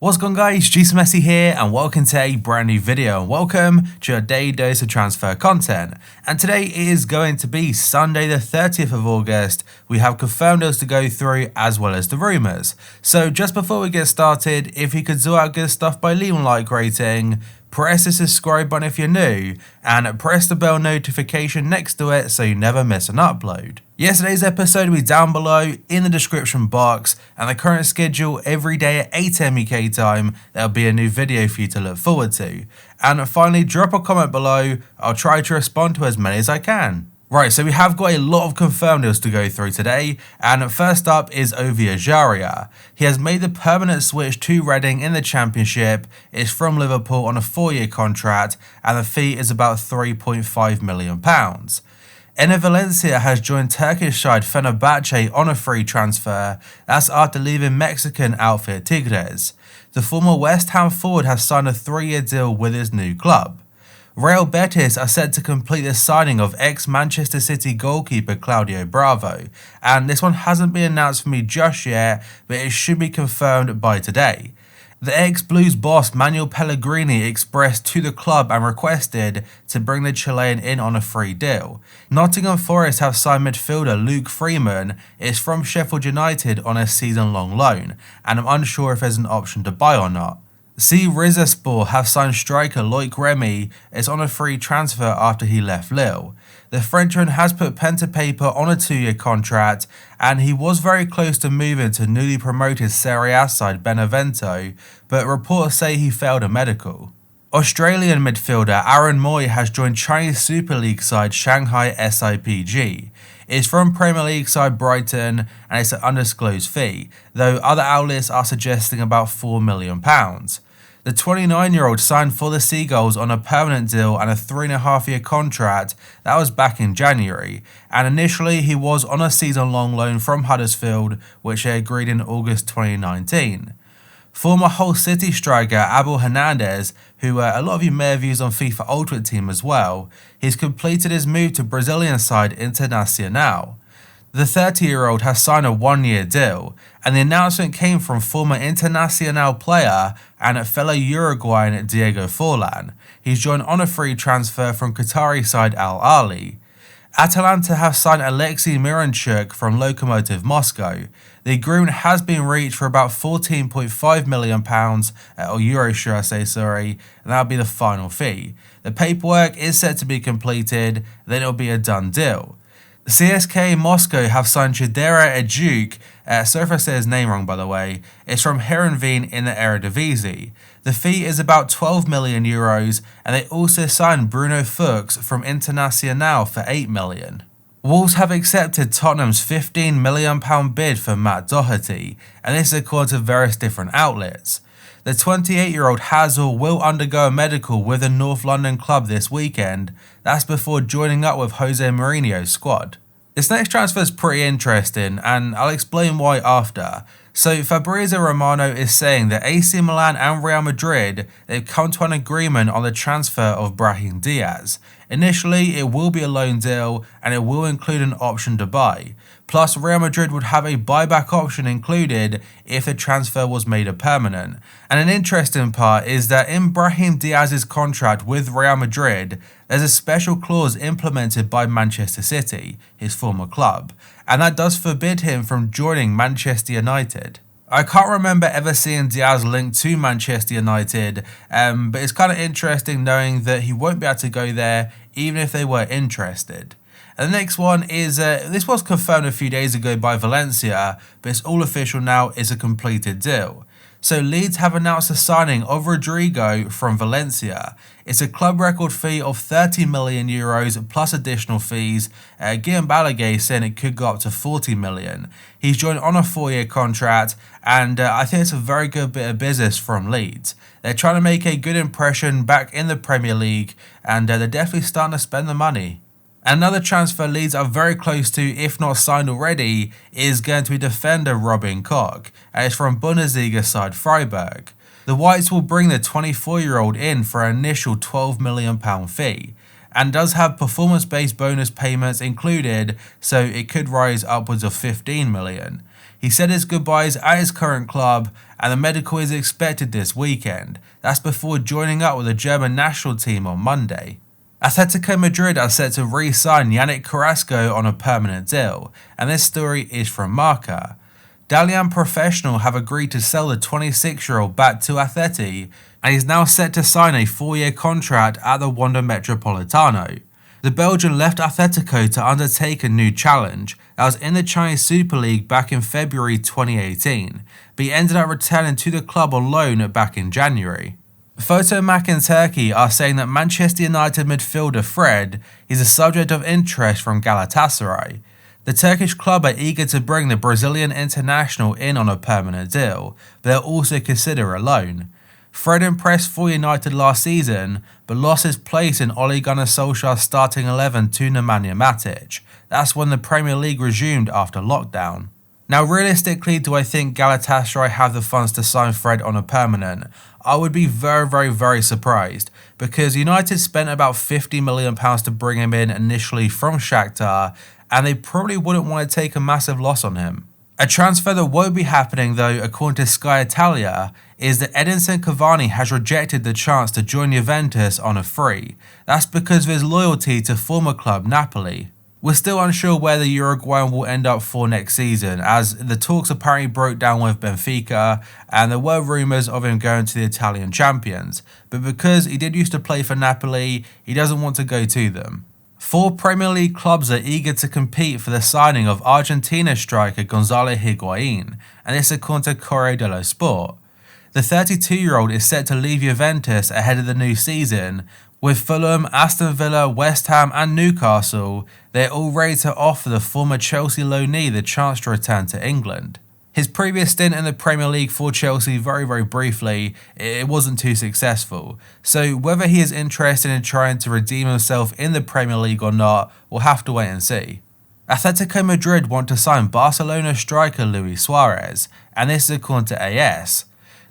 What's going on, guys? Messi here and welcome to a brand new video and welcome to your daily dose of transfer content. And today is going to be Sunday the 30th of August. We have confirmed deals to go through as well as the rumours. So just before we get started, if you could do out good stuff by leaving a like rating, press the subscribe button if you're new, and press the bell notification next to it so you never miss an upload. Yesterday's episode will be down below in the description box, and the current schedule every day at 8 AM UK time, there'll be a new video for you to look forward to. And finally, drop a comment below, I'll try to respond to as many as I can. Right, so we have got a lot of confirmed deals to go through today, and first up is AOUAR. He has made the permanent switch to Reading in the Championship, is from Liverpool on a 4-year contract, and the fee is about £3.5 million. Enner Valencia has joined Turkish side Fenerbahce on a free transfer, that's after leaving Mexican outfit Tigres. The former West Ham forward has signed a 3-year deal with his new club. Real Betis are set to complete the signing of ex-Manchester City goalkeeper Claudio Bravo, and this one hasn't been announced for me just yet, but it should be confirmed by today. The ex-Blues boss Manuel Pellegrini expressed to the club and requested to bring the Chilean in on a free deal. Nottingham Forest have signed midfielder Luke Freeman, is from Sheffield United on a season-long loan, and I'm unsure if there's an option to buy or not. Rizespor have signed striker Loic Remy, is on a free transfer after he left Lille. The Frenchman has put pen to paper on a 2-year contract, and he was very close to moving to newly promoted Serie A side Benevento, but reports say he failed a medical. Australian midfielder Aaron Moy has joined Chinese Super League side Shanghai SIPG. It's from Premier League side Brighton and it's an undisclosed fee, though other outlets are suggesting about £4 million. The 29-year-old signed for the Seagulls on a permanent deal and a 3.5-year contract that was back in January, and initially he was on a season-long loan from Huddersfield, which they agreed in August 2019. Former Hull City striker Abel Hernandez, who a lot of you may have used on FIFA Ultimate Team as well, he's completed his move to Brazilian side Internacional. The 30-year-old has signed a 1-year deal, and the announcement came from former Internacional player and fellow Uruguayan Diego Forlan. He's joined on a free transfer from Qatari side Al Ahly. Atalanta have signed Alexei Miranchuk from Lokomotiv Moscow. The agreement has been reached for about £14.5 million, or euros should I say, sorry, and that'll be the final fee. The paperwork is set to be completed, then it'll be a done deal. CSKA Moscow have signed Chedera Ejuk, sorry if I say his name wrong by the way, it's from Heerenveen in the Eredivisie. The fee is about €12 million, and they also signed Bruno Fuchs from Internacional for £8 million. Wolves have accepted Tottenham's £15 million bid for Matt Doherty, and this is according to various different outlets. The 28-year-old Hazel will undergo a medical with a North London club this weekend, that's before joining up with Jose Mourinho's squad. This next transfer is pretty interesting, and I'll explain why after. So Fabrizio Romano is saying that AC Milan and Real Madrid, they've come to an agreement on the transfer of Brahim Diaz. Initially, it will be a loan deal and it will include an option to buy. Plus, Real Madrid would have a buyback option included if the transfer was made a permanent. And an interesting part is that in Brahim Diaz's contract with Real Madrid, there's a special clause implemented by Manchester City, his former club, and that does forbid him from joining Manchester United. I can't remember ever seeing Diaz linked to Manchester United, but it's kind of interesting knowing that he won't be able to go there even if they were interested. And the next one is, this was confirmed a few days ago by Valencia, but it's all official now, it's a completed deal. So Leeds have announced the signing of Rodrigo from Valencia. It's a club record fee of €30 million plus additional fees. Guillaume Balaguer saying it could go up to £40 million. He's joined on a 4-year contract, and I think it's a very good bit of business from Leeds. They're trying to make a good impression back in the Premier League, and they're definitely starting to spend the money. Another transfer Leeds are very close to, if not signed already, is going to be defender Robin Koch, and it's from Bundesliga side Freiburg. The Whites will bring the 24-year-old in for an initial £12 million fee, and does have performance-based bonus payments included, so it could rise upwards of £15 million. He said his goodbyes at his current club and the medical is expected this weekend. That's before joining up with the German national team on Monday. Atletico Madrid are set to re-sign Yannick Carrasco on a permanent deal, and this story is from Marca. Dalian Professional have agreed to sell the 26-year-old back to Atleti, and he's now set to sign a 4-year contract at the Wanda Metropolitano. The Belgian left Atletico to undertake a new challenge that was in the Chinese Super League back in February 2018, but he ended up returning to the club on loan back in January. Photomac in Turkey are saying that Manchester United midfielder Fred is a subject of interest from Galatasaray. The Turkish club are eager to bring the Brazilian international in on a permanent deal, but they'll also consider a loan. Fred impressed for United last season, but lost his place in Ole Gunnar Solskjaer's starting 11 to Nemanja Matic. That's when the Premier League resumed after lockdown. Now realistically, do I think Galatasaray have the funds to sign Fred on a permanent? I would be very surprised, because United spent about £50 million to bring him in initially from Shakhtar, and they probably wouldn't want to take a massive loss on him. A transfer that won't be happening though, according to Sky Italia, is that Edinson Cavani has rejected the chance to join Juventus on a free. That's because of his loyalty to former club Napoli. We're still unsure where the Uruguayan will end up for next season, as the talks apparently broke down with Benfica and there were rumours of him going to the Italian champions, but because he did used to play for Napoli, he doesn't want to go to them. 4 Premier League clubs are eager to compete for the signing of Argentina striker Gonzalo Higuain, and this according to Corriere dello Sport. The 32-year-old is set to leave Juventus ahead of the new season, with Fulham, Aston Villa, West Ham and Newcastle. They're all ready to offer the former Chelsea loanee the chance to return to England. His previous stint in the Premier League for Chelsea very briefly, it wasn't too successful, so whether he is interested in trying to redeem himself in the Premier League or not, we'll have to wait and see. Atletico Madrid want to sign Barcelona striker Luis Suarez, and this is according to AS.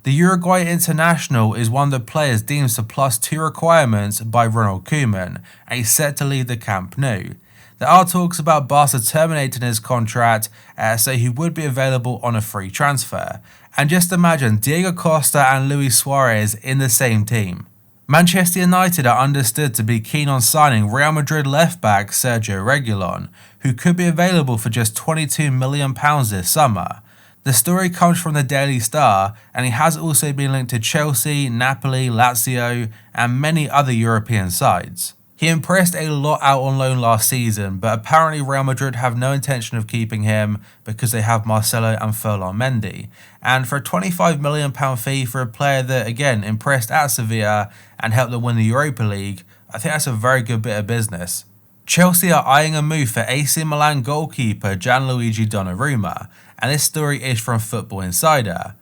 The Uruguay international is one of the players deemed to +2 requirements by Ronald Koeman, and he's set to leave the Camp Nou. There are talks about Barca terminating his contract, so he would be available on a free transfer. And just imagine Diego Costa and Luis Suarez in the same team. Manchester United are understood to be keen on signing Real Madrid left-back Sergio Reguilon, who could be available for just £22 million this summer. The story comes from the Daily Star, and he has also been linked to Chelsea, Napoli, Lazio and many other European sides. He impressed a lot out on loan last season, but apparently Real Madrid have no intention of keeping him because they have Marcelo and Ferland Mendy. And for a £25 million fee for a player that again impressed at Sevilla and helped them win the Europa League, I think that's a very good bit of business. Chelsea are eyeing a move for AC Milan goalkeeper Gianluigi Donnarumma, and this story is from Football Insider.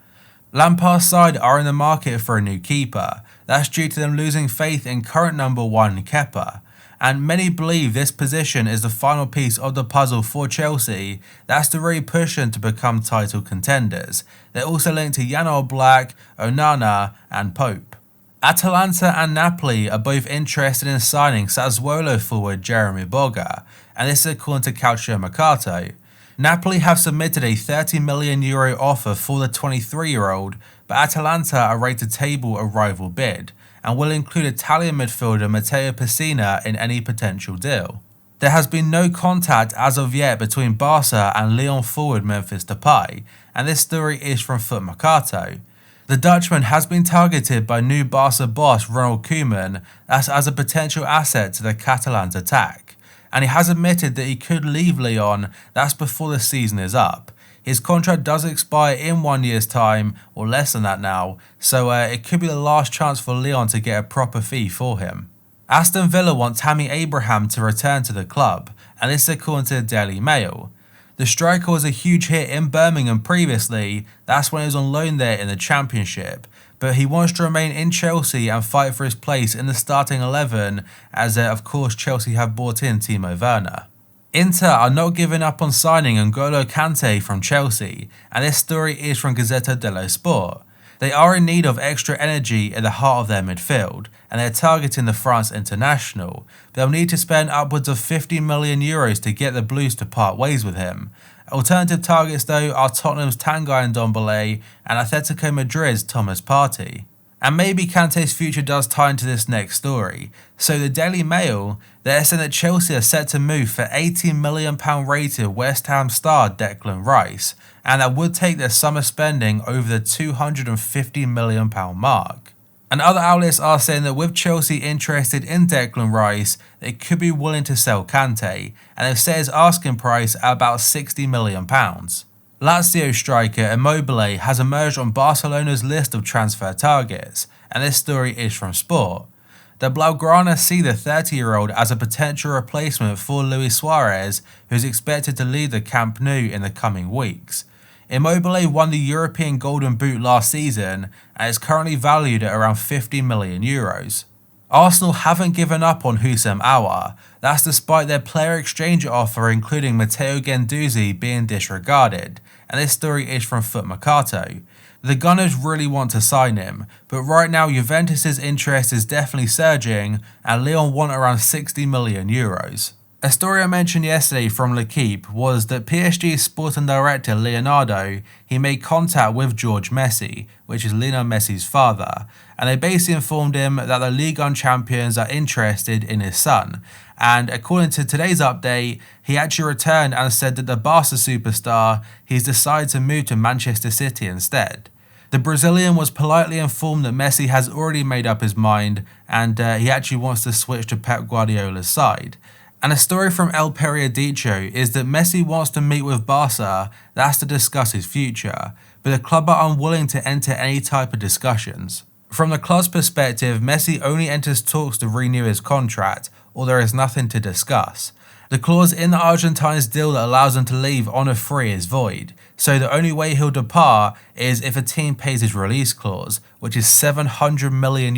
Lampard's side are in the market for a new keeper. That's due to them losing faith in current number 1 Kepa, and many believe this position is the final piece of the puzzle for Chelsea that's to really push them to become title contenders. They're also linked to Jan Oblak, Onana and Pope. Atalanta and Napoli are both interested in signing Sassuolo forward Jeremy Boga, and this is according to Calcio Mercato. Napoli have submitted a €30 million offer for the 23-year-old, but Atalanta are ready to table a rival bid, and will include Italian midfielder Matteo Pessina in any potential deal. There has been no contact as of yet between Barca and Lyon forward Memphis Depay, and this story is from Foot Mercato. The Dutchman has been targeted by new Barca boss Ronald Koeman as a potential asset to the Catalans attack, and he has admitted that he could leave Lyon, that's before the season is up. His contract does expire in 1 year's time, or less than that now, so it could be the last chance for Lyon to get a proper fee for him. Aston Villa want Tammy Abraham to return to the club, and this is according to the Daily Mail. The striker was a huge hit in Birmingham previously, that's when he was on loan there in the Championship, but he wants to remain in Chelsea and fight for his place in the starting 11, as of course Chelsea have bought in Timo Werner. Inter are not giving up on signing N'Golo Kante from Chelsea, and this story is from Gazzetta dello Sport. They are in need of extra energy in the heart of their midfield, and they're targeting the France international. They'll need to spend upwards of €50 million to get the Blues to part ways with him. Alternative targets though are Tottenham's Tanguy Ndombele and Atletico Madrid's Thomas Partey. And maybe Kante's future does tie into this next story. So the Daily Mail, they're saying that Chelsea are set to move for £18 million rated West Ham star Declan Rice, and that would take their summer spending over the £250 million mark. And other outlets are saying that with Chelsea interested in Declan Rice, they could be willing to sell Kante, and they've set his asking price at about £60 million. Lazio striker IMMOBILE has emerged on Barcelona's list of transfer targets, and this story is from Sport. The Blaugrana see the 30-year-old as a potential replacement for Luis Suarez, who is expected to lead the Camp Nou in the coming weeks. IMMOBILE won the European Golden Boot last season and is currently valued at around €50 million. Arsenal haven't given up on Houssem Aouar, that's despite their player exchange offer including Matteo Guendouzi being disregarded, and this story is from Foot Mercato. The Gunners really want to sign him, but right now Juventus' interest is definitely surging and Lyon want around €60 million. A story I mentioned yesterday from L'Equipe was that PSG's sporting director Leonardo, he made contact with George Messi, which is Lionel Messi's father, and they basically informed him that the Ligue 1 champions are interested in his son. And according to today's update, he actually returned and said that the Barca superstar, he's decided to move to Manchester City instead. The Brazilian was politely informed that Messi has already made up his mind and he actually wants to switch to Pep Guardiola's side. And a story from El Periodico is that Messi wants to meet with Barca, that's to discuss his future, but the club are unwilling to enter any type of discussions. From the club's perspective, Messi only enters talks to renew his contract, or there is nothing to discuss. The clause in the Argentine's deal that allows him to leave on a free is void, so the only way he'll depart is if a team pays his release clause, which is €700 million.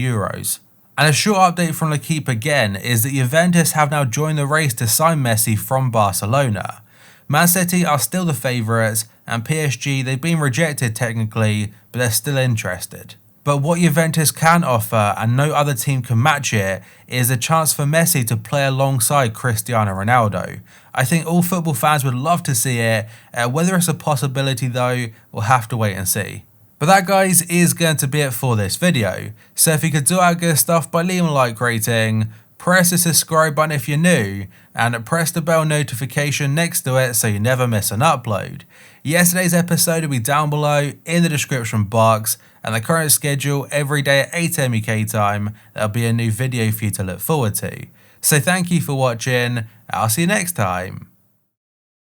And a short update from L'Equipe again is that Juventus have now joined the race to sign Messi from Barcelona. Man City are still the favourites, and PSG, they've been rejected technically, but they're still interested. But what Juventus can offer, and no other team can match it, is a chance for Messi to play alongside Cristiano Ronaldo. I think all football fans would love to see it, whether it's a possibility though, we'll have to wait and see. But that guys is going to be it for this video, so if you could do out good stuff by leaving a like rating, press the subscribe button if you're new, and press the bell notification next to it so you never miss an upload. Yesterday's episode will be down below in the description box, and the current schedule every day at 8 AM UK time, there'll be a new video for you to look forward to. So thank you for watching, I'll see you next time.